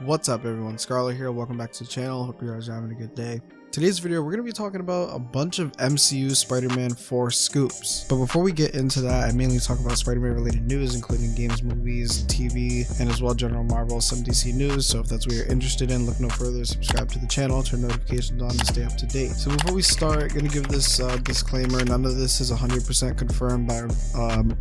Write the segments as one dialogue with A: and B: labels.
A: What's up everyone, Scarlet here, welcome back to the channel, hope you guys are having a good day. Today's video we're going to be talking about a bunch of MCU Spider-Man 4 scoops. But before we get into that, I mainly talk about Spider-Man related news, including games, movies, TV, and as well general Marvel, some DC news. So if that's what you're interested in, look no further, subscribe to the channel, turn notifications on to stay up to date. So before we start, I'm going to give this disclaimer. None of this is 100% confirmed by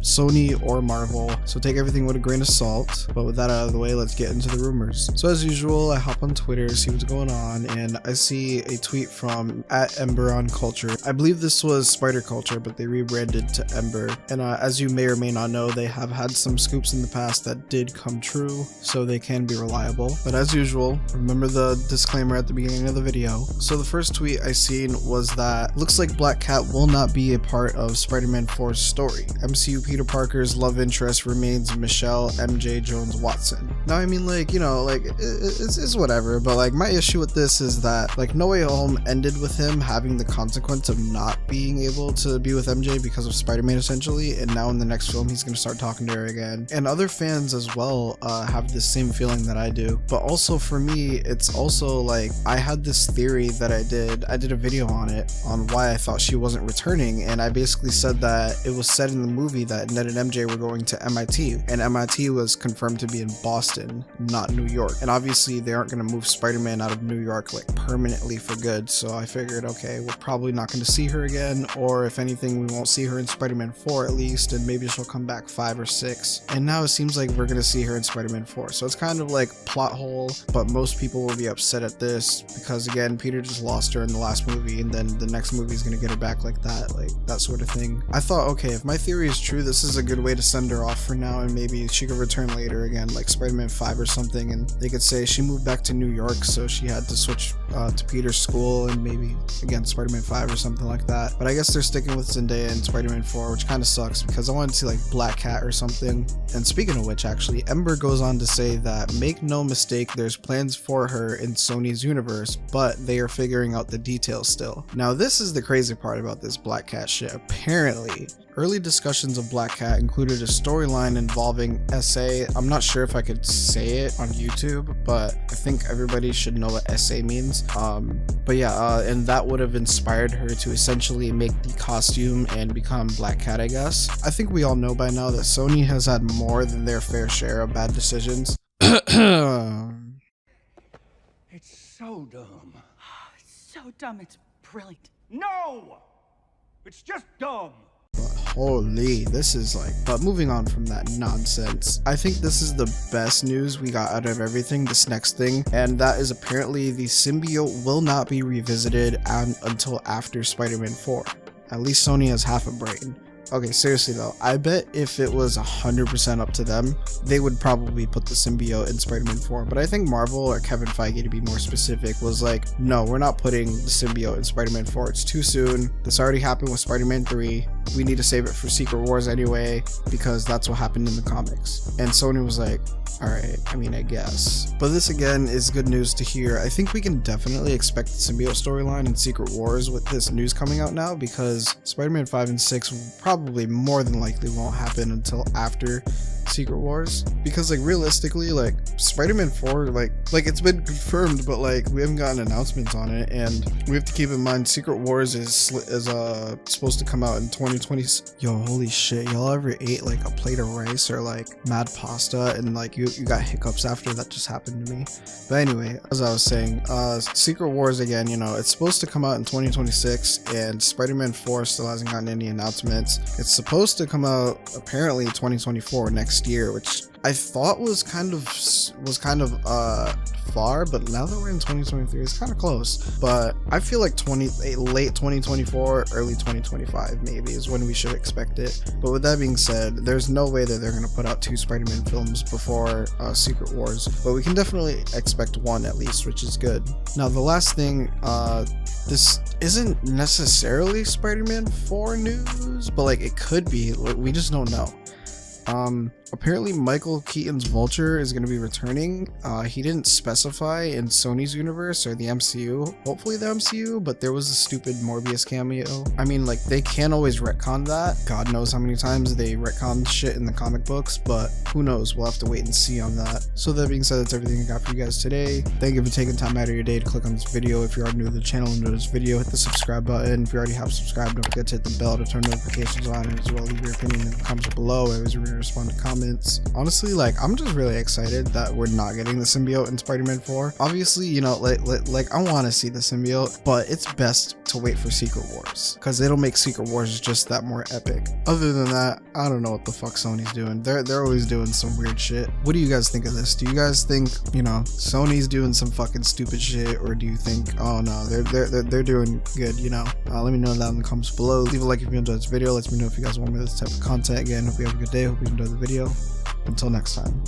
A: Sony or Marvel, so take everything with a grain of salt. But with that out of the way, let's get into the rumors. So as usual, I hop on Twitter, see what's going on, and I see a tweet from @EmberOnCulture. I believe this was Spider Culture, but they rebranded to Ember. And as you may or may not know, they have had some scoops in the past that did come true, so they can be reliable. But as usual, remember the disclaimer at the beginning of the video. So the first tweet I seen was that looks like Black Cat will not be a part of Spider-Man 4's story. MCU Peter Parker's love interest remains Michelle MJ Jones Watson. Now I mean, like, you know, like it's whatever, but like my issue with this is that like No Way Home ended with him having the consequence of not being able to be with MJ because of Spider-Man essentially, and now in the next film he's going to start talking to her again. And other fans as well have the same feeling that I do. But also for me, it's also like I had this theory that I did a video on it, on why I thought she wasn't returning, and I basically said that it was said in the movie that Ned and MJ were going to MIT, and MIT was confirmed to be in Boston, not New York. And obviously they aren't going to move Spider-Man out of New York like permanently for good, so I figured, okay, we're probably not going to see her again, or if anything, we won't see her in Spider-Man 4 at least, and maybe she'll come back 5 or 6. And now it seems like we're going to see her in Spider-Man 4, so it's kind of like plot hole, but most people will be upset at this because again, Peter just lost her in the last movie, and then the next movie is going to get her back like that sort of thing. I thought, okay, if my theory is true, this is a good way to send her off for now, and maybe she could return later again, like Spider-Man 5 or something, and they could say she moved back to New York, so she had to switch to Peter's school, and maybe again Spider-Man 5 or something like that. But I guess they're sticking with Zendaya in Spider-Man 4, which kind of sucks because I wanted to see like Black Cat or something. And speaking of which, actually, Ember goes on to say that make no mistake, there's plans for her in Sony's universe, but they are figuring out the details still. Now this is the crazy part about this Black Cat shit. Apparently early discussions of Black Cat included a storyline involving SA. I'm not sure if I could say it on YouTube, but I think everybody should know what SA means. But yeah, and that would have inspired her to essentially make the costume and become Black Cat, I guess. I think we all know by now that Sony has had more than their fair share of bad decisions.
B: It's so dumb.
C: It's so dumb, it's brilliant.
B: No! It's just dumb.
A: Holy, this is like, but moving on from that nonsense, I think this is the best news we got out of everything, this next thing, and that is apparently the symbiote will not be revisited until after Spider-Man 4. At least Sony has half a brain. Okay, seriously though, I bet if it was 100% up to them, they would probably put the symbiote in Spider-Man 4, but I think Marvel, or Kevin Feige to be more specific, was like, no, we're not putting the symbiote in Spider-Man 4, it's too soon, this already happened with Spider-Man 3, we need to save it for Secret Wars anyway, because that's what happened in the comics. And Sony was like, alright, I mean, I guess. But this again is good news to hear. I think we can definitely expect the symbiote storyline in Secret Wars with this news coming out now, because Spider-Man 5 and 6 probably more than likely won't happen until after Secret Wars, because like realistically, like Spider-Man 4, like it's been confirmed, but like we haven't gotten announcements on it, and we have to keep in mind Secret Wars is supposed to come out in 2020. Yo, holy shit, y'all ever ate like a plate of rice or like mad pasta and like you got hiccups after? That just happened to me. But anyway, as I was saying, Secret Wars, again, you know, it's supposed to come out in 2026, and Spider-Man 4 still hasn't gotten any announcements. It's supposed to come out apparently 2024, next year, which I thought was kind of far, but now that we're in 2023, it's kind of close. But I feel like late 2024, early 2025 maybe is when we should expect it. But with that being said, there's no way that they're going to put out 2 Spider-Man films before Secret Wars, but we can definitely expect 1 at least, which is good. Now the last thing, this isn't necessarily Spider-Man 4 news, but like it could be, we just don't know. Apparently Michael Keaton's Vulture is going to be returning. He didn't specify in Sony's universe or the MCU, hopefully the MCU, but there was a stupid Morbius cameo. I mean, like, they can't always retcon that. God knows how many times they retcon shit in the comic books, but who knows? We'll have to wait and see on that. So that being said, that's everything I got for you guys today. Thank you for taking time out of your day to click on this video. If you are new to the channel and new to this video, hit the subscribe button. If you already have subscribed, don't forget to hit the bell to turn notifications on, and as well leave your opinion in the comments below. I always respond to comments. Honestly, like, I'm just really excited that we're not getting the symbiote in Spider-Man 4. Obviously, you know, like I want to see the symbiote, but it's best to wait for Secret Wars, because it'll make Secret Wars just that more epic. Other than that, I don't know what the fuck Sony's doing. They're always doing some weird shit. What do you guys think of this? Do you guys think, you know, Sony's doing some fucking stupid shit, or do you think, oh no, they're doing good, you know? Let me know down in the comments below. Leave a like if you enjoyed this video. Let me know if you guys want more of this type of content. Again, hope you have a good day. Hope you enjoyed the video. Until next time.